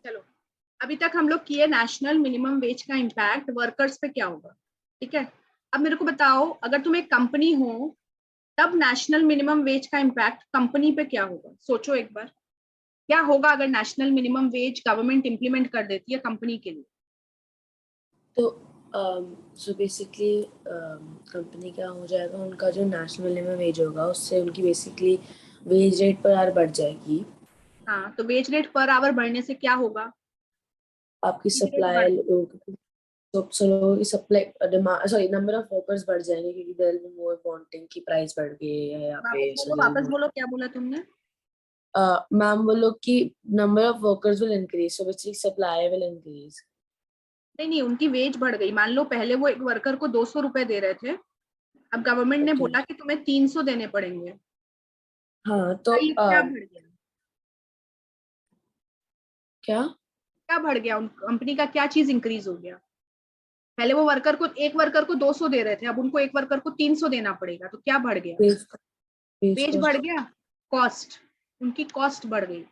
चलो, अभी तक हम लोग किए नेशनल मिनिमम वेज का इम्पैक्ट वर्कर्स पे क्या होगा, ठीक है। अब मेरे को बताओ, अगर तुम एक कंपनी हो तब नेशनल मिनिमम वेज का इम्पैक्ट कंपनी पे क्या होगा, सोचो एक बार। क्या होगा अगर national minimum veg government implement कर देती है कंपनी के लिए? तो सो बेसिकली कंपनी क्या हो जाएगा, उनका जो नेशनल मिनिमम वेज होगा उससे उनकी basically wage rate per hour बढ़ जाएगी। हाँ, तो वेज रेट पर आवर बढ़ने से क्या होगा? आपकी वेज रेट बढ़, सप्लाई लोगों की supply demand sorry number of workers बढ़ जाएंगे, क्योंकि there will be more wanting की प्राइस बढ़ गई है यहाँ पे, सो देयर वापस विल बोलो, क्या बोला तुमने? मैम वो लोग की number of workers will increase, so basically supply will increase. नहीं नहीं, उनकी वेज बढ़ गई। मान लो पहले वो एक वर्कर को 200 रुपए दे रहे थे, अब गवर्नमेंट ने ओके, बोला कि तुम्हें 300 देने पड़ेंगे। हाँ तो ये क्या बढ़ गया? क्या क्या बढ़ गया? उन कंपनी का क्या चीज इंक्रीज हो गया? पहले वो वर्कर को, एक वर्कर को 200 दे रहे थे, अब उनको एक वर्कर को 300 देना पड़ेगा, तो क्या बढ़ गया? वेज वेज वेज बढ़ कॉस्ट। गया, कॉस्ट, उनकी कॉस्ट बढ़ गई,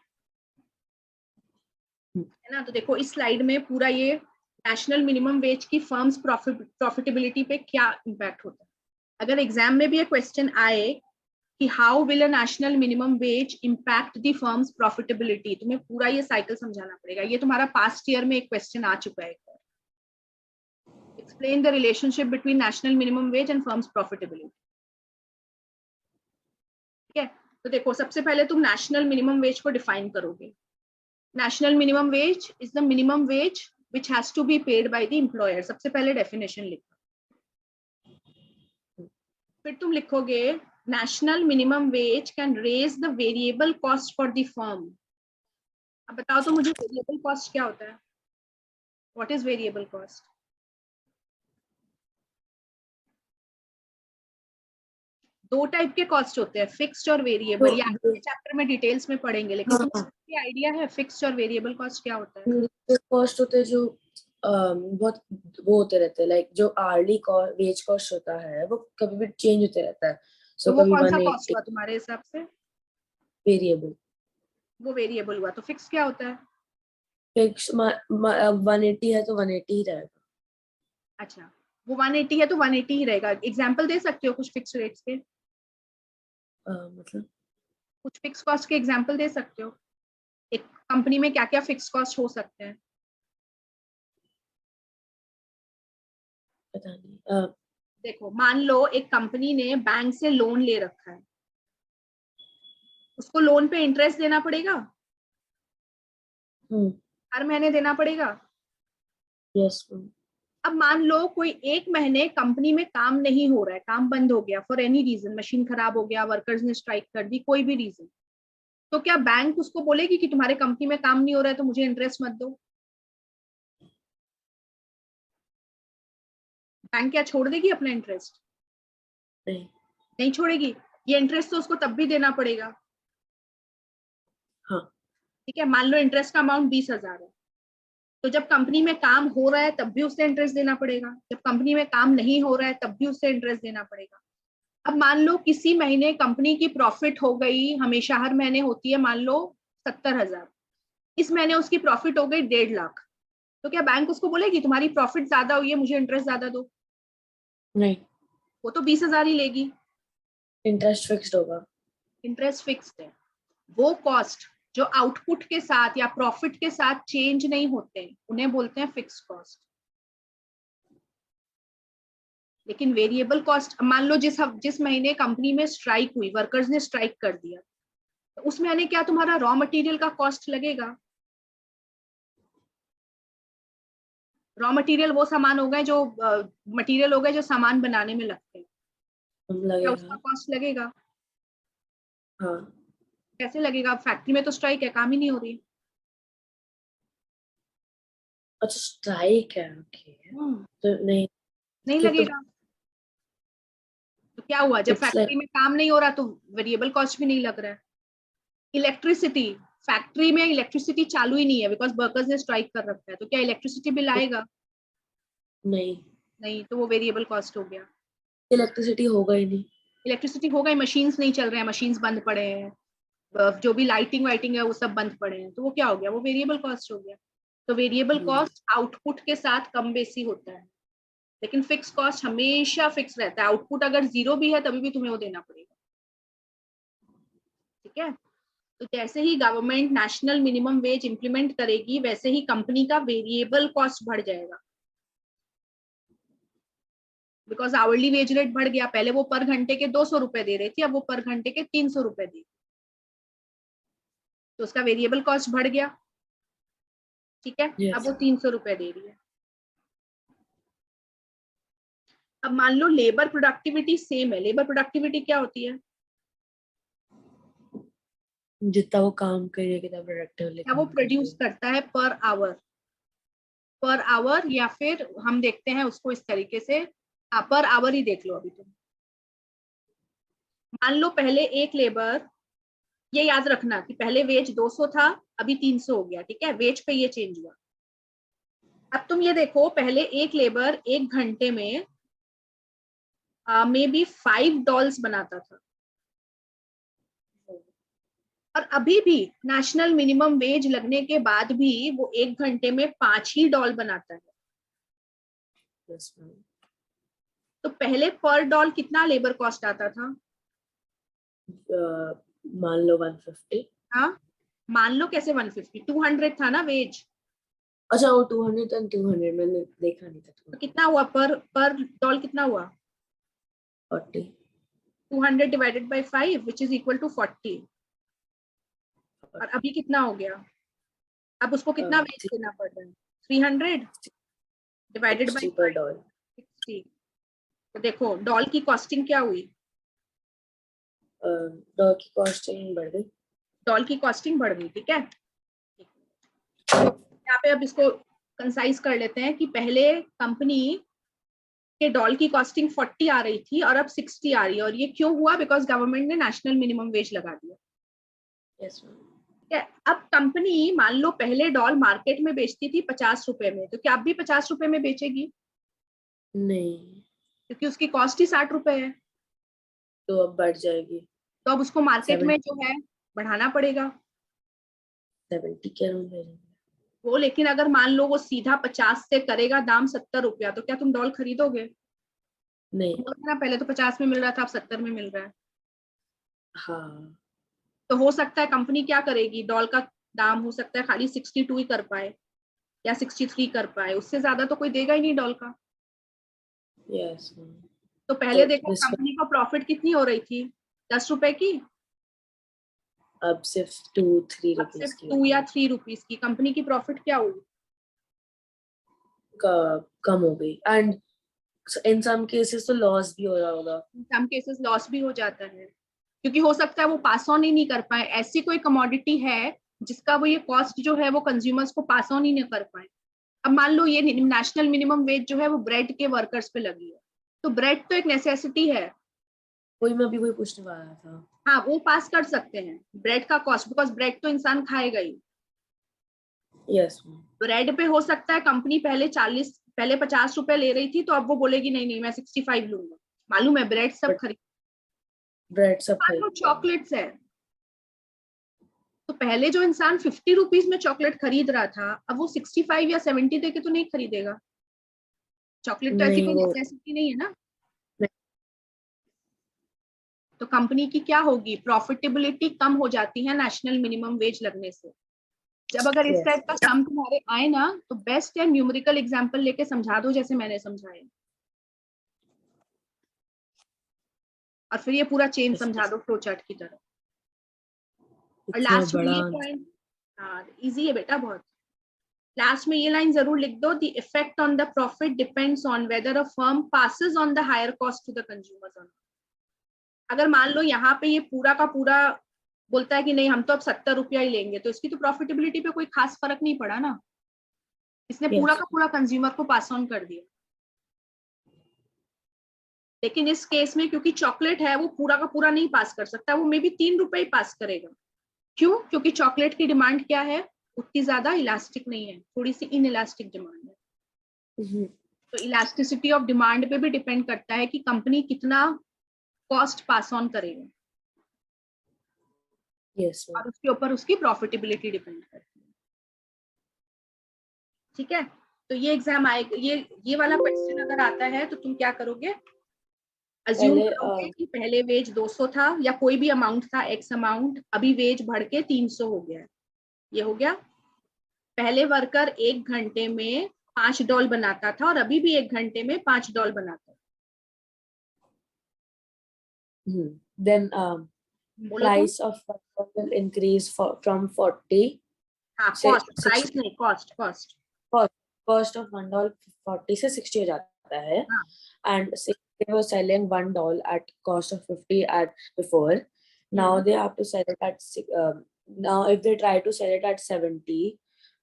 है ना। तो देखो इस स्लाइड में पूरा ये नेशनल मिनिमम वेज की फर्म्स प्रॉफिटेबिलिटी पे क्या इम्पैक्ट होता है। अगर एग्जाम में भी ये क्वेश्चन आए कि how will a national minimum veg impact the firms profitability, तुम्हें पूरा ये साइकिल समझाना पड़ेगा। ये तुम्हारा पास्ट ईयर में एक क्वेश्चन आ चुका है। Explain the relationship between national minimum veg and firms profitability, ठीक है। तो देखो, सबसे पहले तुम नेशनल मिनिमम वेज को डिफाइन करोगे। National minimum veg is the minimum wage which has to be paid by the employer। सबसे पहले डेफिनेशन लिखो, फिर तुम लिखोगे national minimum wage can raise the variable cost for the firm. अब बताओ तो मुझे, वेरिएबल कॉस्ट क्या होता है? What is variable cost? दो टाइप के कॉस्ट होते हैं, फिक्स्ड और वेरिएबल। ये आगे के चैप्टर में डिटेल्स में पढ़ेंगे, लेकिन हाँ, तुम्हें आइडिया है फिक्स्ड और वेरिएबल कॉस्ट क्या होता है? कॉस्ट होते हैं जो बहुत वो होते रहते हैं, लाइक जो आर्ली वेज कॉस्ट होता है वो कभी भी चेंज होते रहता है, तो सो वो कभी कौन सा कॉस्ट 180 हुआ तुम्हारे हिसाब से? वेरिएबल। वो वेरिएबल हुआ। तो फिक्स क्या होता है? फिक्स 180 है तो 180 ही रहेगा। अच्छा, वो 180 है तो 180 ही रहेगा। एग्जाम्पल दे सकते हो कुछ फिक्स रेट्स के? मतलब कुछ फिक्स कॉस्ट के एग्जाम्पल दे सकते हो? एक कंपनी में क्या क्या फिक्स कॉस्ट हो सकते हैं? पता नहीं। देखो, मान लो एक कंपनी ने बैंक से लोन ले रखा है, उसको लोन पे इंटरेस्ट देना पड़ेगा, हर महीने देना पड़ेगा। यस। अब मान लो कोई एक महीने कंपनी में काम नहीं हो रहा है, काम बंद हो गया फॉर एनी रीजन, मशीन खराब हो गया, वर्कर्स ने स्ट्राइक कर दी, कोई भी रीजन, तो क्या बैंक उसको बोलेगी कि तुम्हारे कंपनी में काम नहीं हो रहा है तो मुझे इंटरेस्ट मत दो? बैंक क्या छोड़ देगी अपना इंटरेस्ट? नहीं। नहीं छोड़ेगी। ये इंटरेस्ट तो उसको तब भी देना पड़ेगा, हाँ। ठीक है। मान लो इंटरेस्ट का अमाउंट 20,000 है, तो जब कंपनी में काम हो रहा है तब भी उससे इंटरेस्ट देना पड़ेगा, जब कंपनी में काम नहीं हो रहा है तब भी उससे इंटरेस्ट देना पड़ेगा। अब मान लो किसी महीने कंपनी की प्रॉफिट हो गई, हमेशा हर महीने होती है, मान लो 70,000, इस महीने उसकी प्रॉफिट हो गई 1.5 लाख, तो क्या बैंक उसको बोलेगी तुम्हारी प्रॉफिट ज्यादा हुई है, मुझे इंटरेस्ट ज्यादा दो? नहीं, वो तो 20,000 ही लेगी। इंटरेस्ट फिक्स्ड होगा। इंटरेस्ट फिक्स्ड है। वो कॉस्ट जो आउटपुट के साथ या प्रॉफिट के साथ चेंज नहीं होते उन्हें बोलते हैं फिक्स कॉस्ट। लेकिन वेरिएबल कॉस्ट, मान लो जिस महीने कंपनी में स्ट्राइक हुई, वर्कर्स ने स्ट्राइक कर दिया, तो उस महीने क्या तुम्हारा रॉ मटेरियल का कॉस्ट लगेगा? रॉ मटेरियल वो सामान हो गए जो मटेरियल हो गए जो सामान बनाने में लगते हैं, हम क्या उसका लगेगा। कॉस्ट लगेगा? हाँ। कैसे लगेगा? फैक्ट्री में तो स्ट्राइक है, काम ही नहीं हो रही। अच्छा, स्ट्राइक है, ओके। तो नहीं, नहीं फिर तो लगेगा। तो क्या हुआ, जब इट्स फैक्ट्री लाइक में काम नहीं हो रहा तो वेरिएबल कॉस्ट भी नहीं लग रहा है। इलेक्ट्रिसिटी, फैक्ट्री में इलेक्ट्रिसिटी चालू ही नहीं है बिकॉज वर्कर्स ने स्ट्राइक कर रखा है, तो क्या इलेक्ट्रिसिटी बिल आएगा? नहीं, नहीं, तो वो वेरिएबल कॉस्ट हो गया। इलेक्ट्रिसिटी होगा ही नहीं। इलेक्ट्रिसिटी हो गई, मशीन्स नहीं चल रहे हैं, मशीन्स बंद पड़े हैं, जो भी लाइटिंग वाइटिंग है वो सब बंद पड़े हैं, तो वो क्या हो गया, वो वेरिएबल कॉस्ट हो गया। तो वेरिएबल कॉस्ट आउटपुट के साथ कम बेसी होता है, लेकिन फिक्स कॉस्ट हमेशा फिक्स रहता है। आउटपुट अगर 0 भी है तभी भी तुम्हें वो देना पड़ेगा। ठीक है, तो जैसे ही government national minimum wage implement करेगी वैसे ही कंपनी का वेरिएबल कॉस्ट बढ़ जाएगा, बिकॉज आवरली वेज रेट बढ़ गया। पहले वो पर घंटे के 200 रुपए दे रही थी, अब वो पर घंटे के 300 रुपए दे, तो उसका वेरिएबल कॉस्ट बढ़ गया। ठीक है, अब yes. वो 300 रुपए दे रही है। अब मान लो लेबर प्रोडक्टिविटी सेम है। लेबर प्रोडक्टिविटी क्या होती है, जितना वो काम करेगा कितना प्रोडक्टिवली क्या वो काम प्रोड्यूस करेगा। करता है पर आवर, पर आवर, या फिर हम देखते हैं उसको इस तरीके से, पर आवर ही देख लो। अभी तुम मान लो पहले एक लेबर, ये याद रखना कि पहले वेज 200 था, अभी 300 हो गया। ठीक है, वेज पे ये चेंज हुआ। अब तुम ये देखो, पहले एक लेबर एक घंटे में मे बी 5 डॉल्स बनाता था, और अभी भी नेशनल मिनिमम वेज लगने के बाद भी वो एक घंटे में 5 ही डॉल बनाता है। yes, ma'am. तो पहले पर डॉल कितना लेबर कॉस्ट आता था, मान लो 150। हाँ मान लो कैसे 150, 200 था ना वेज, अच्छा वो 200 और 200 मैंने देखा नहीं था। तो कितना हुआ पर डॉल कितना हुआ, 40। 200 divided by 5 which is equal to 40। और अभी कितना हो गया, अब उसको कितना वेज देना पड़ रहा है, 300 डिवाइडेड बाय 60 पर 5, डॉल। 60। तो देखो डॉल की कॉस्टिंग क्या हुई, डॉल की कॉस्टिंग बढ़ गई। डॉल की कॉस्टिंग बढ़ गई। ठीक है, यहाँ पे अब इसको कंसाइज कर लेते हैं कि पहले कंपनी के डॉल की कॉस्टिंग 40 आ रही थी और अब 60 आ रही है, और ये क्यों हुआ, बिकॉज गवर्नमेंट ने नेशनल मिनिमम वेज लगा दिया। yes, ma'am. ठीक है, अब कंपनी मान लो पहले डॉल मार्केट में बेचती थी 50 रुपए में, तो क्या अब भी 50 रुपए में बेचेगी, नहीं, क्योंकि उसकी कॉस्ट ही 60 रुपए है। तो अब बढ़ जाएगी। तो अब उसको मार्केट 70 में जो है बढ़ाना पड़ेगा 70 के अराउंड बढ़ जाएगी। वो। लेकिन अगर मान लो वो सीधा 50 से करेगा दाम 70 रुपया, तो क्या तुम डॉल खरीदोगे, नहीं। ना पहले तो 50 में मिल रहा था, अब 70 में मिल रहा है। हाँ तो हो सकता है कंपनी क्या करेगी, डॉल का दाम हो सकता है खाली 62 ही कर पाए या 63 कर पाए, उससे ज्यादा तो कोई देगा ही नहीं डॉल का। यस। तो तो पहले देखो इसमें कंपनी को प्रॉफिट कितनी हो रही थी, 10 रुपए की, अब सिर्फ 2-3 अब रुपीज सिर्फ की 2 या 3 रुपीज की। कंपनी की प्रॉफिट क्या हुई, कम हो गई। एंड इन सम केसेस तो लॉस भी हो रहा होगा। सम केसेस लॉस भी हो जाता है, क्योंकि हो सकता है वो पास ऑन ही नहीं कर पाए। ऐसी कोई कमोडिटी है जिसका वो ये कॉस्ट जो है वो कंज्यूमर्स को पास ऑन ही नहीं कर पाए। अब मान लो ये नेशनल मिनिमम वेज जो है वो ब्रेड के वर्कर्स पे लगी है, तो ब्रेड तो एक नेसेसिटी है, वही मैं अभी वही पूछने वाला था। हाँ वो पास कर सकते हैं ब्रेड का कॉस्ट, बिकॉज ब्रेड तो इंसान खाएगा ही। यस। ब्रेड पे हो सकता है कंपनी पहले 50 रुपए ले रही थी, तो अब वो बोलेगी नहीं नहीं मैं 65 लूंगा। मालूम है ब्रेड सब बट खरीद, ब्रेड सब मान लो खरीदते हैं। चॉकलेट्स है, तो पहले जो इंसान 50 रुपीज में चॉकलेट खरीद रहा था, अब वो 65 या 70 देके तो नहीं खरीदेगा। चॉकलेट तो ऐसी नहीं कोई वो नेसेसिटी नहीं है ना। नहीं, तो कंपनी की क्या होगी, प्रॉफिटेबिलिटी कम हो जाती है नेशनल मिनिमम वेज लगने से। जब अगर इस yes, टाइप का सम तुम्हारे आए ना, तो बेस्ट है न्यूमेरिकल एग्जांपल लेके समझा दो जैसे मैंने समझाया, और फिर ये पूरा चेन समझा दो फ्लो चार्ट की तरह। और इतना लास्ट में बड़ा ये पॉइंट, हाँ इजी है बेटा बहुत, लास्ट में ये लाइन जरूर लिख दो, the effect on the profit depends on whether a firm passes on the higher cost to the consumers. अगर मान लो यहाँ पे ये पूरा का पूरा बोलता है कि नहीं हम तो अब 70 रुपया ही लेंगे, तो इसकी तो प्रॉफिटेबिलिटी पे कोई खास फर्क नहीं पड़ा ना, इसने पूरा yes, का पूरा कंज्यूमर को पास ऑन कर दिया। लेकिन इस केस में क्योंकि चॉकलेट है वो पूरा का पूरा नहीं पास कर सकता, वो मे बी 3 रुपए ही पास करेगा। क्यों, क्योंकि चॉकलेट की डिमांड क्या है, उतनी ज्यादा इलास्टिक नहीं है, थोड़ी सी इन इलास्टिक डिमांड है। तो इलास्टिसिटी ऑफ डिमांड पे भी डिपेंड करता है कि कंपनी कितना कॉस्ट पास ऑन करेगा। Yes, ma'am. और उसके ऊपर उसकी प्रॉफिटेबिलिटी डिपेंड करती है। ठीक है, तो ये एग्जाम आएगा, ये वाला क्वेश्चन अगर आता है तो तुम क्या करोगे, अज्यूम पहले करोगे कि पहले वेज 200 था या कोई भी अमाउंट था, एक्स अमाउंट, अभी वेज बढ़ के 300 हो गया है। ये हो गया, पहले वर्कर 1 घंटे में $5 बनाता था और अभी भी 1 घंटे में $5 बनाता है। then बोलो तो। price of one will increase from 40, हाँ, say कॉस्ट, प्राइस 60. नहीं, कॉस्ट, कॉस्ट। Cost of $1 40 से 60 हो जाता है. हाँ, And say they were selling $1 at cost of 50 at before. Now they have to sell it at now if they try to sell it at 70,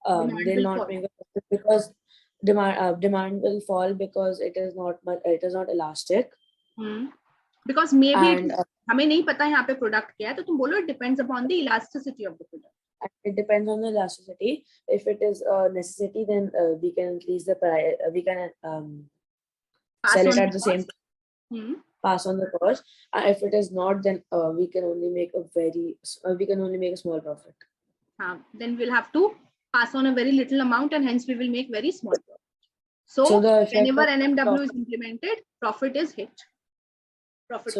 demand they'll will not fall. make a profit because demand will fall because it is not elastic. Because may be And हमें नहीं पता यहाँ पे product क्या है, तो तुम बोलो it depends upon the elasticity of the product. it depends on the elasticity. If it is a necessity, then we can increase the price. We can sell it at the same time, pass on the cost. If it is not, then we can only make a small profit. Then we'll have to pass on a very little amount and hence we will make very small profit. So the effect whenever of NMW profit, is implemented, profit is hit. Profit.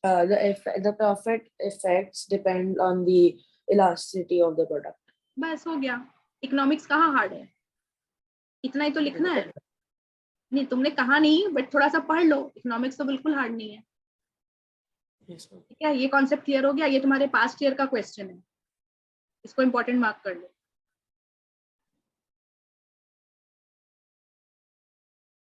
the profit effects depend on the elasticity of the product. बस हो गया। Economics कहाँ hard है, इतना ही तो लिखना है। नहीं, तुमने कहा नहीं, बट थोड़ा सा पढ़ लो, इकोनॉमिक्स तो बिल्कुल हार्ड नहीं है। ठीक है, ये कॉन्सेप्ट क्लियर हो गया। ये तुम्हारे पास्ट ईयर का क्वेश्चन है, इसको इंपॉर्टेंट मार्क कर लो।